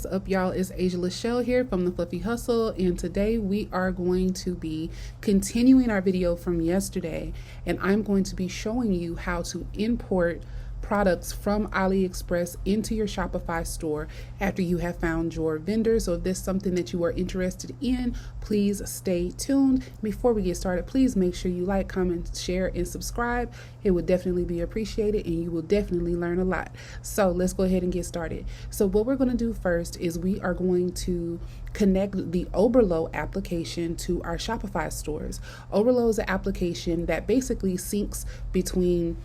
up, y'all? It's Asia Lachelle here from the Fluffy Hustle, and today we are going to be continuing our video from yesterday, and I'm going to be showing you how to import products from AliExpress into your Shopify store after you have found your vendor. So if this is something that you are interested in, please stay tuned. Before we get started, please make sure you like, comment, share, and subscribe. It would definitely be appreciated and you will definitely learn a lot. So let's go ahead and get started. So what we're going to do first is we are going to connect the Oberlo application to our Shopify stores. Oberlo is an application that basically syncs between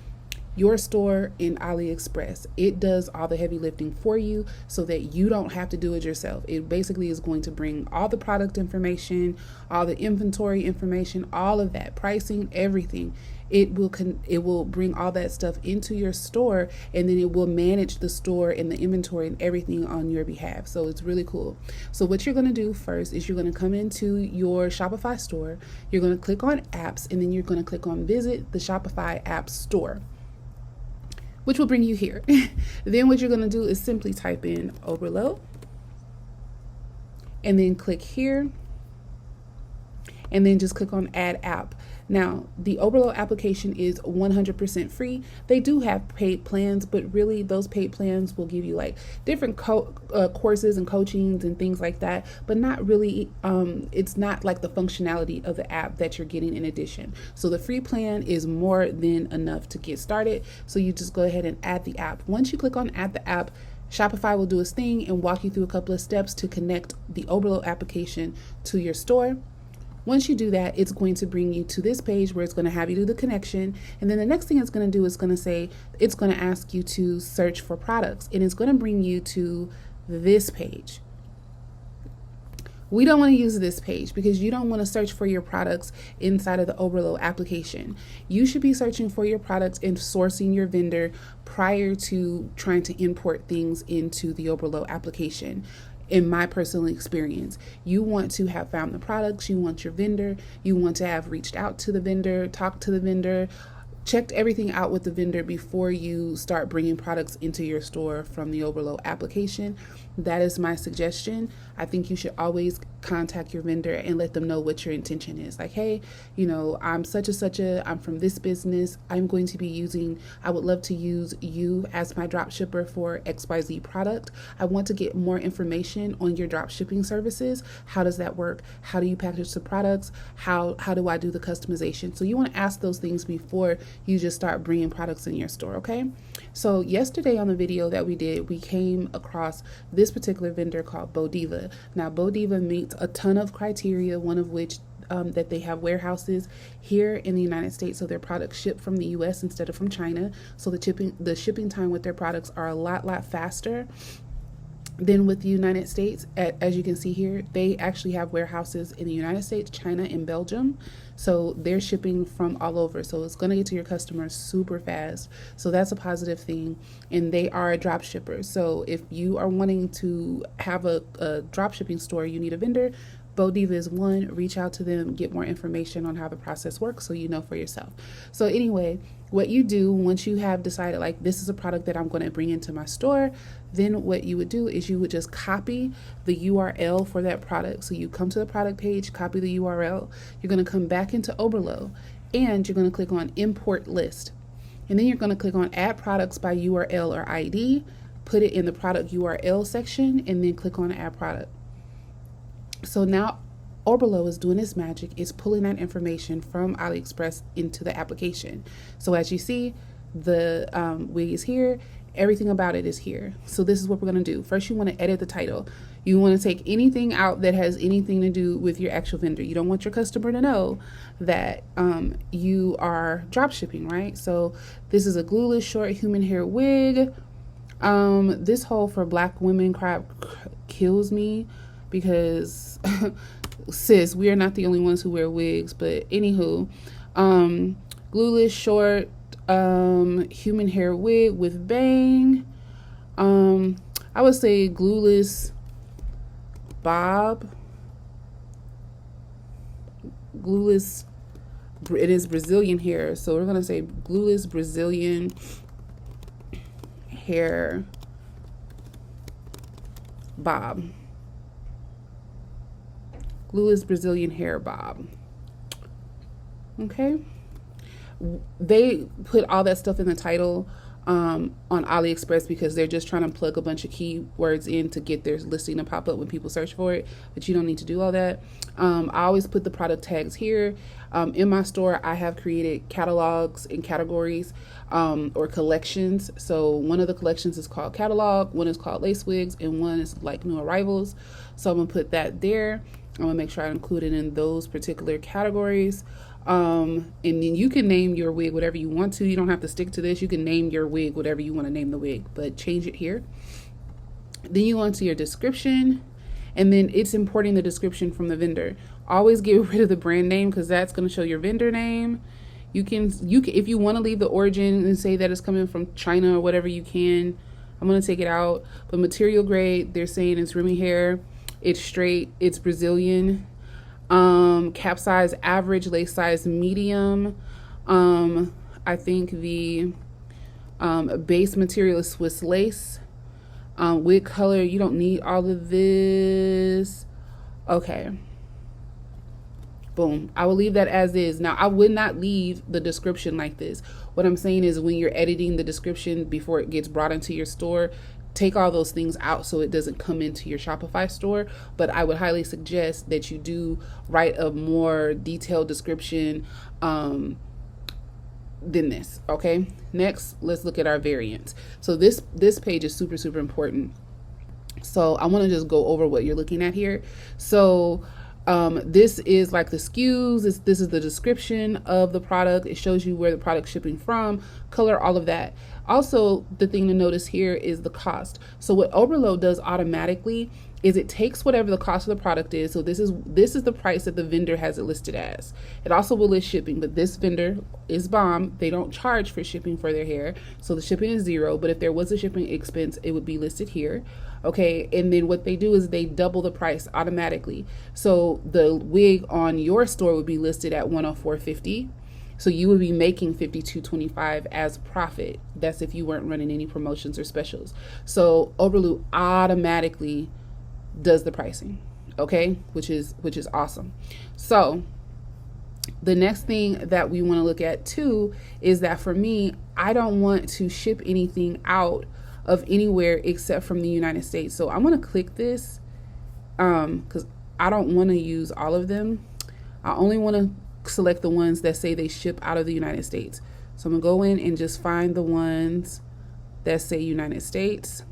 your store in AliExpress. It does all the heavy lifting for you so that you don't have to do it yourself. It basically is going to bring all the product information, all the inventory information, all of that, pricing, everything. It will bring all that stuff into your store, and then it will manage the store and the inventory and everything on your behalf. So it's really cool. So what you're going to do first is you're going to come into your Shopify store. You're going to click on apps, and then you're going to click on visit the Shopify app store, which will bring you here. Then what you're gonna do is simply type in Oberlo and then click here and then just click on add app. Now, the Oberlo application is 100% free. They do have paid plans, but really those paid plans will give you like different courses and coachings and things like that, but not really, it's not like the functionality of the app that you're getting in addition. So the free plan is more than enough to get started. So you just go ahead and add the app. Once you click on add the app, Shopify will do its thing and walk you through a couple of steps to connect the Oberlo application to your store. Once you do that, it's going to bring you to this page where it's going to have you do the connection. And then the next thing it's going to do is going to say, it's going to ask you to search for products, and it's going to bring you to this page. We don't want to use this page because you don't want to search for your products inside of the Oberlo application. You should be searching for your products and sourcing your vendor prior to trying to import things into the Oberlo application. In my personal experience, you want to have found the products, you want your vendor, you want to have reached out to the vendor, talked to the vendor, checked everything out with the vendor before you start bringing products into your store from the Oberlo application. That is my suggestion. I think you should always contact your vendor and let them know what your intention is. Like, hey, you know, I'm such and such I'm from this business. I'm going to be I would love to use you as my drop shipper for XYZ product. I want to get more information on your drop shipping services. How does that work? How do you package the products? How do I do the customization? So you want to ask those things before you just start bringing products in your store, okay? So yesterday on the video that we did, we came across this particular vendor called Bodiva. Now, Bodiva meets a ton of criteria, one of which that they have warehouses here in the United States, so their products ship from the US instead of from China. So the shipping time with their products are a lot faster than with the United States. As you can see here, they actually have warehouses in the United States, China, and Belgium. So they're shipping from all over. So it's going to get to your customers super fast. So that's a positive thing. And they are a drop shipper. So if you are wanting to have a drop shipping store, you need a vendor, Bodiva is one. Reach out to them, get more information on how the process works so you know for yourself. So anyway, what you do once you have decided, like, this is a product that I'm going to bring into my store, then what you would do is you would just copy the URL for that product. So you come to the product page, copy the URL. You're going to come back into Oberlo, and you're going to click on Import List. And then you're going to click on Add Products by URL or ID, put it in the product URL section, and then click on Add Product. So now Oberlo is doing its magic. It's pulling that information from AliExpress into the application. So as you see, the wig is here. Everything about it is here. So this is what we're going to do. First, you want to edit the title. You want to take anything out that has anything to do with your actual vendor. You don't want your customer to know that you are drop shipping, right? So this is a glueless short human hair wig. This whole for black women crap kills me, because sis, we are not the only ones who wear wigs. But anywho, glueless short human hair wig with bang. I would say glueless bob. Glueless, it is Brazilian hair, so we're gonna say glueless Brazilian hair bob. Glueless Brazilian hair bob. Okay. They put all that stuff in the title on AliExpress because they're just trying to plug a bunch of keywords in to get their listing to pop up when people search for it, but you don't need to do all that. I always put the product tags here. In my store, I have created catalogs and categories or collections. So one of the collections is called catalog, one is called lace wigs, and one is like new arrivals. So I'm gonna put that there. I'm gonna make sure I include it in those particular categories. And then you can name your wig whatever you want to. You don't have to stick to this. You can name your wig whatever you want to name the wig, but change it here. Then you go into your description, and then it's importing the description from the vendor. Always get rid of the brand name because that's going to show your vendor name. You can if you want to leave the origin and say that it's coming from China or whatever, you can. I'm going to take it out. But material grade, they're saying it's Remy hair. It's straight. It's Brazilian. Cap size average, lace size medium. I think the base material is Swiss lace. Wig color, you don't need all of this. Okay. Boom. I will leave that as is. Now, I would not leave the description like this. What I'm saying is when you're editing the description before it gets brought into your store, take all those things out so it doesn't come into your Shopify store. But I would highly suggest that you do write a more detailed description than this. Okay. Next, let's look at our variants. So this page is super, super important. So I want to just go over what you're looking at here. So this is like the SKUs. This is the description of the product. It shows you where the product's shipping from, color, all of that. Also, the thing to notice here is the cost. So what Oberlo does automatically is it takes whatever the cost of the product is. So this is the price that the vendor has it listed as. It also will list shipping, but this vendor is bomb. They don't charge for shipping for their hair. So the shipping is $0, but if there was a shipping expense, it would be listed here. Okay, and then what they do is they double the price automatically. So the wig on your store would be listed at $104.50. So you would be making $52.25 as profit. That's if you weren't running any promotions or specials. So Oberlo automatically does the pricing, okay, which is awesome. So the next thing that we want to look at too is that for me, I don't want to ship anything out of anywhere except from the United States. So I'm going to click this because I don't want to use all of them. I only want to select the ones that say they ship out of the United States. So I'm gonna go in and just find the ones that say United States.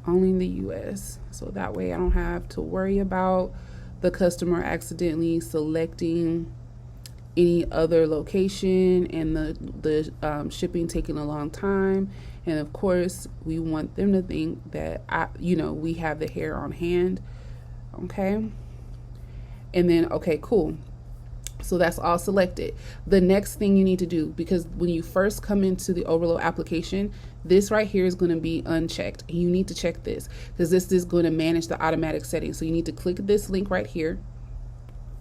Only in the US. So that way I don't have to worry about the customer accidentally selecting any other location and the shipping taking a long time. And of course, we want them to think that we have the hair on hand. Okay. And then, okay, cool. So that's all selected. The next thing you need to do, because when you first come into the Oberlo application, this right here is going to be unchecked. You need to check this because this is going to manage the automatic settings. So you need to click this link right here.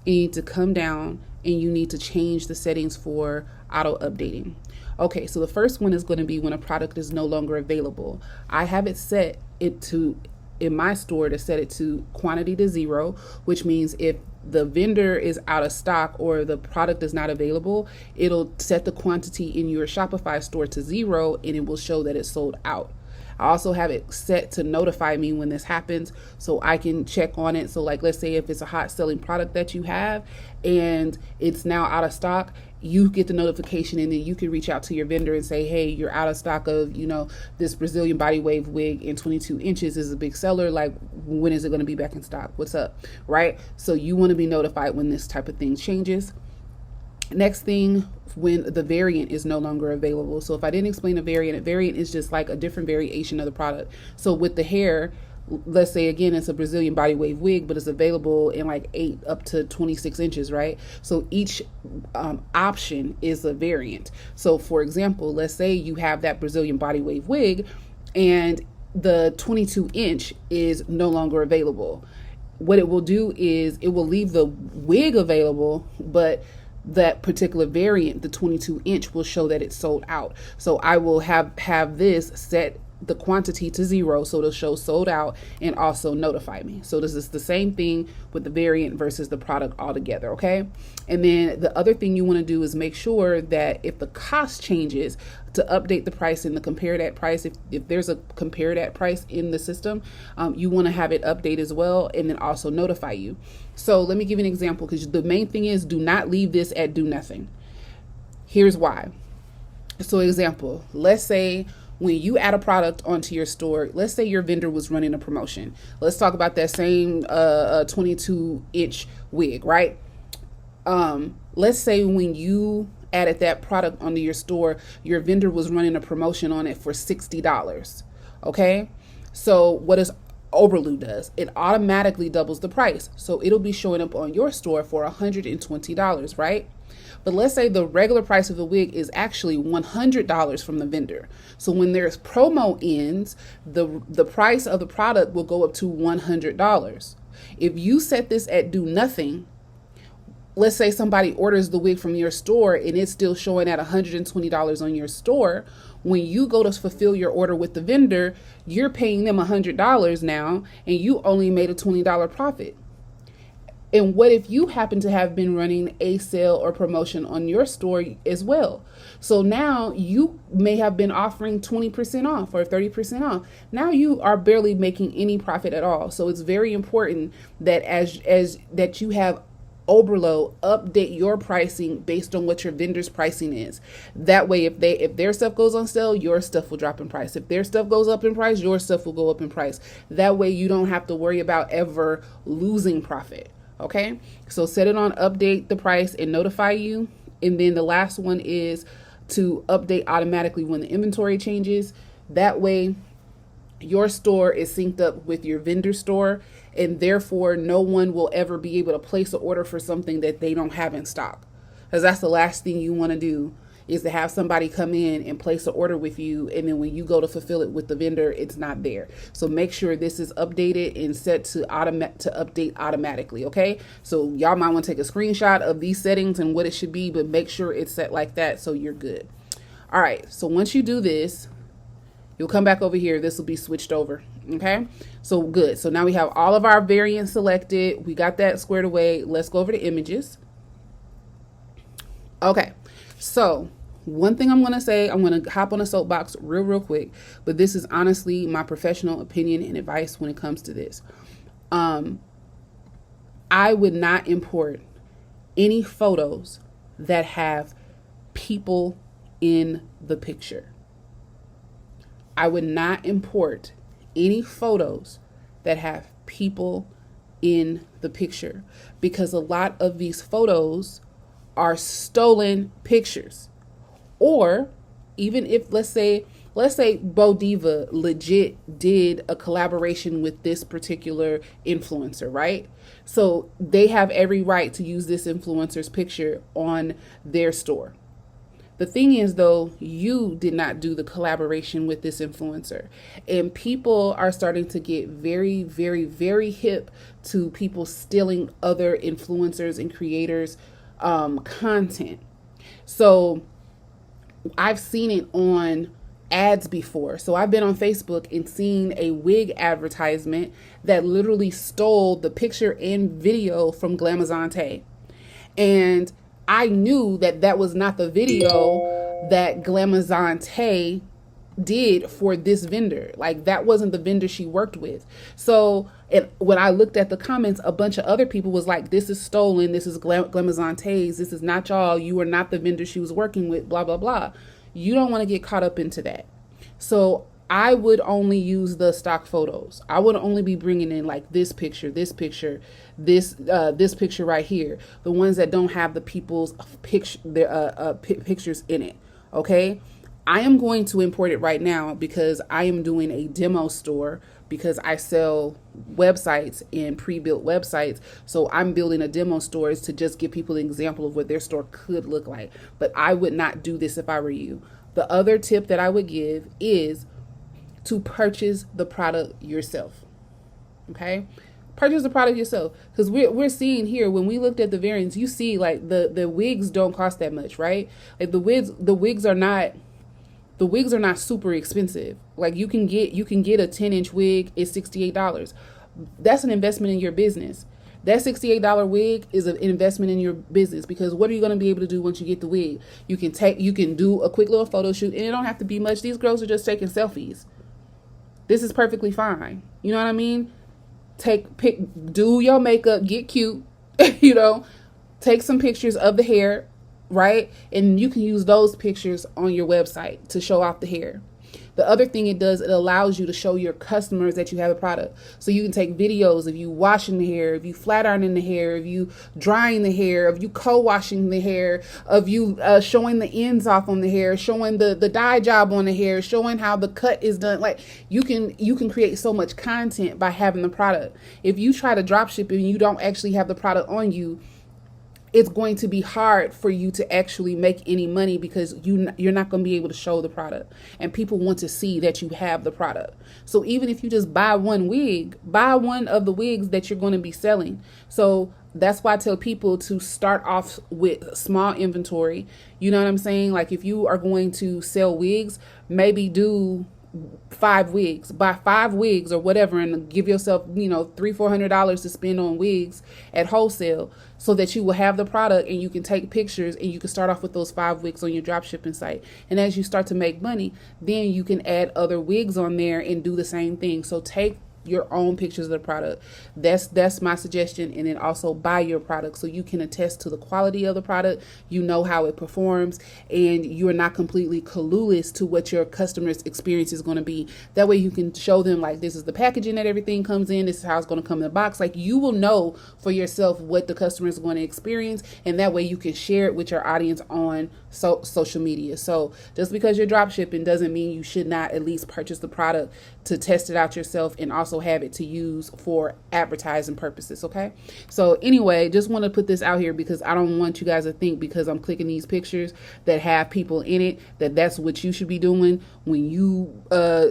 You need to come down and you need to change the settings for auto updating. Okay, so the first one is going to be when a product is no longer available. I have it set in my store to set it to quantity to 0, which means if the vendor is out of stock or the product is not available, it'll set the quantity in your Shopify store to 0 and it will show that it's sold out. I also have it set to notify me when this happens so I can check on it. So like, let's say if it's a hot selling product that you have and it's now out of stock, you get the notification and then you can reach out to your vendor and say, hey, you're out of stock of, this Brazilian body wave wig in 22 inches is a big seller. Like, when is it going to be back in stock? What's up? Right? So you want to be notified when this type of thing changes. Next thing, when the variant is no longer available. So if I didn't explain a variant is just like a different variation of the product. So with the hair, let's say again, it's a Brazilian body wave wig, but it's available in like 8 up to 26 inches, right? So each option is a variant. So for example, let's say you have that Brazilian body wave wig and the 22 inch is no longer available. What it will do is it will leave the wig available, but that particular variant, the 22 inch, will show that it's sold out. So I will have this set the quantity to 0, so it'll show sold out and also notify me. So this is the same thing with the variant versus the product altogether, okay? And then the other thing you want to do is make sure that if the cost changes, to update the price and the compare that price. If there's a compare that price in the system, you want to have it update as well, and then also notify you. So let me give you an example, because the main thing is, do not leave this at do nothing. Here's why. So example, let's say when you add a product onto your store, let's say your vendor was running a promotion. Let's talk about that same 22 inch wig, right? Let's say when you added that product onto your store, your vendor was running a promotion on it for $60. Okay. So what does Oberlo does? It automatically doubles the price. So it'll be showing up on your store for $120, right? But let's say the regular price of the wig is actually $100 from the vendor. So when there's promo ends, the price of the product will go up to $100. If you set this at do nothing, let's say somebody orders the wig from your store and it's still showing at $120 on your store. When you go to fulfill your order with the vendor, you're paying them $100 now, and you only made a $20 profit. And what if you happen to have been running a sale or promotion on your store as well? So now you may have been offering 20% off or 30% off. Now you are barely making any profit at all. So it's very important that as that you have Oberlo update your pricing based on what your vendor's pricing is. That way, if their stuff goes on sale, your stuff will drop in price. If their stuff goes up in price, your stuff will go up in price. That way you don't have to worry about ever losing profit. Okay, so set it on update the price and notify you. And then the last one is to update automatically when the inventory changes. That way your store is synced up with your vendor store, and therefore no one will ever be able to place an order for something that they don't have in stock. Because that's the last thing you want to do, is to have somebody come in and place an order with you, and then when you go to fulfill it with the vendor, it's not there. So make sure this is updated and set to update automatically, okay? So y'all might want to take a screenshot of these settings and what it should be, but make sure it's set like that so you're good. All right, so once you do this, you'll come back over here. This will be switched over, okay? So good. So now we have all of our variants selected. We got that squared away. Let's go over to images. Okay, so one thing I'm going to say, I'm going to hop on a soapbox real quick, but this is honestly my professional opinion and advice when it comes to this. I would not import any photos that have people in the picture. I would not import any photos that have people in the picture, because a lot of these photos are stolen pictures. Or even if, let's say Bo Diva legit did a collaboration with this particular influencer, right? So they have every right to use this influencer's picture on their store. The thing is, though, you did not do the collaboration with this influencer. And people are starting to get very, very, very hip to people stealing other influencers and creators' content. So I've seen it on ads before. So I've been on Facebook and seen a wig advertisement that literally stole the picture and video from Glamazante. And I knew that that was not the video that Glamazante did for this vendor. Like, that wasn't the vendor she worked with. So when I looked at the comments, a bunch of other people was like, this is stolen. This is Glamazante's. This is not y'all. You are not the vendor she was working with, blah, blah, blah. You don't want to get caught up into that. So I would only use the stock photos. I would only be bringing in like this picture, this picture right here. The ones that don't have the people's pictures in it. Okay. I am going to import it right now because I am doing a demo store, because I sell websites and pre-built websites. So I'm building a demo store to just give people an example of what their store could look like. But I would not do this if I were you. The other tip that I would give is to purchase the product yourself. Okay? Purchase the product yourself. Because we're seeing here, when we looked at the variants, you see like the wigs don't cost that much, right? Like the wigs are not super expensive. Like you can get a 10-inch wig, it's $68. That's an investment in your business. That $68 wig is an investment in your business, because what are you going to be able to do once you get the wig? You can do a quick little photo shoot, and it don't have to be much. These girls are just taking selfies. This is perfectly fine. You know what I mean? Do your makeup, get cute, take some pictures of the hair, right? And you can use those pictures on your website to show off the hair. The other thing it does, it allows you to show your customers that you have a product. So you can take videos of you washing the hair, of you flat ironing the hair, of you drying the hair, of you co-washing the hair, of you showing the ends off on the hair, showing the dye job on the hair, showing how the cut is done. Like you can create so much content by having the product. If you try to drop ship and you don't actually have the product on you, it's going to be hard for you to actually make any money, because you're not going to be able to show the product, and people want to see that you have the product. So even if you just buy one wig, buy one of the wigs that you're going to be selling. So that's why I tell people to start off with small inventory. You know what I'm saying? Like if you are going to sell wigs, maybe do 5 wigs, buy 5 wigs or whatever, and give yourself, $300-$400 to spend on wigs at wholesale, so that you will have the product and you can take pictures, and you can start off with those 5 wigs on your drop shipping site. And as you start to make money, then you can add other wigs on there and do the same thing. So take your own pictures of the product. That's my suggestion. And then also buy your product, so you can attest to the quality of the product, how it performs, and you're not completely clueless to what your customer's experience is going to be. That way you can show them, like, this is the packaging that everything comes in, this is how it's going to come in the box. Like, you will know for yourself what the customer is going to experience, and that way you can share it with your audience on social media. So just because you're drop shipping doesn't mean you should not at least purchase the product to test it out yourself, and also have it to use for advertising purposes. Okay. So anyway, just want to put this out here, because I don't want you guys to think, because I'm clicking these pictures that have people in it, that's what you should be doing when you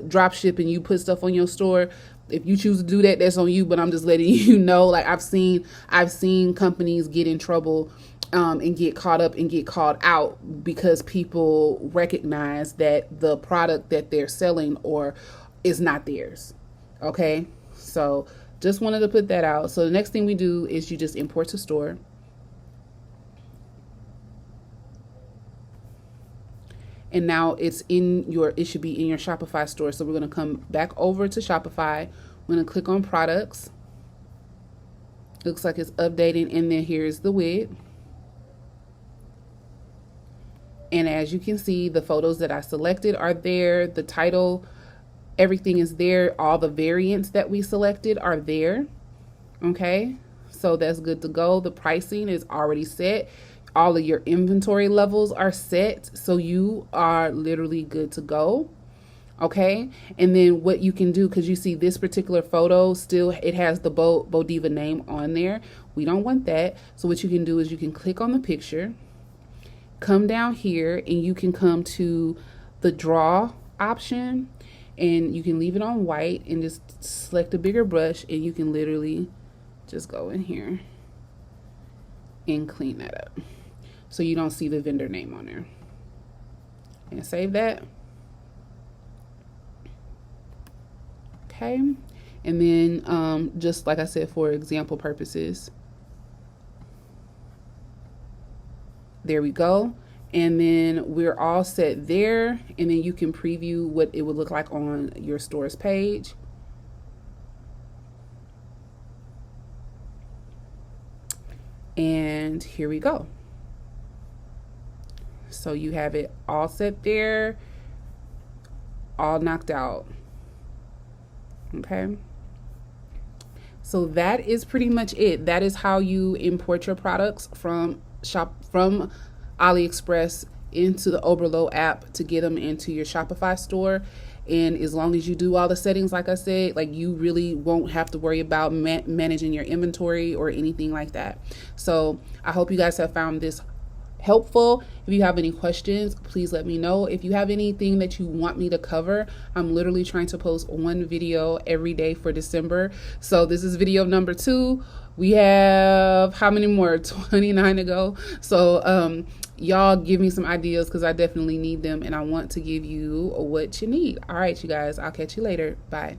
drop ship and you put stuff on your store. If you choose to do that, that's on you, but I'm just letting you know, like I've seen companies get in trouble and get caught up and get called out, because people recognize that the product that they're selling or is not theirs. Okay. So just wanted to put that out. So the next thing we do is you just import to store. And now it should be in your Shopify store. So we're going to come back over to Shopify. We're going to click on products. Looks like it's updating, and then here's the wig. And as you can see, the photos that I selected are there. The title, everything is there. All the variants that we selected are there. Okay, so that's good to go. The pricing is already set. All of your inventory levels are set. So you are literally good to go. Okay, and then what you can do, because you see this particular photo still, it has the Bodiva name on there. We don't want that. So what you can do is you can click on the picture, come down here, and you can come to the draw option, and you can leave it on white and just select a bigger brush, and you can literally just go in here and clean that up so you don't see the vendor name on there, and save that. Okay, and then just like I said, for example purposes, there we go. And then we're all set there, and then you can preview what it would look like on your store's page. And here we go. So you have it all set there, all knocked out. Okay. So that is pretty much it. That is how you import your products from AliExpress into the Oberlo app to get them into your Shopify store. And as long as you do all the settings, like I said, like, you really won't have to worry about managing your inventory or anything like that. So I hope you guys have found this helpful. If you have any questions, please let me know. If you have anything that you want me to cover, I'm literally trying to post one video every day for December. So this is video number 2. We have how many more? 29 to go. So y'all give me some ideas, because I definitely need them and I want to give you what you need. All right, you guys, I'll catch you later. Bye.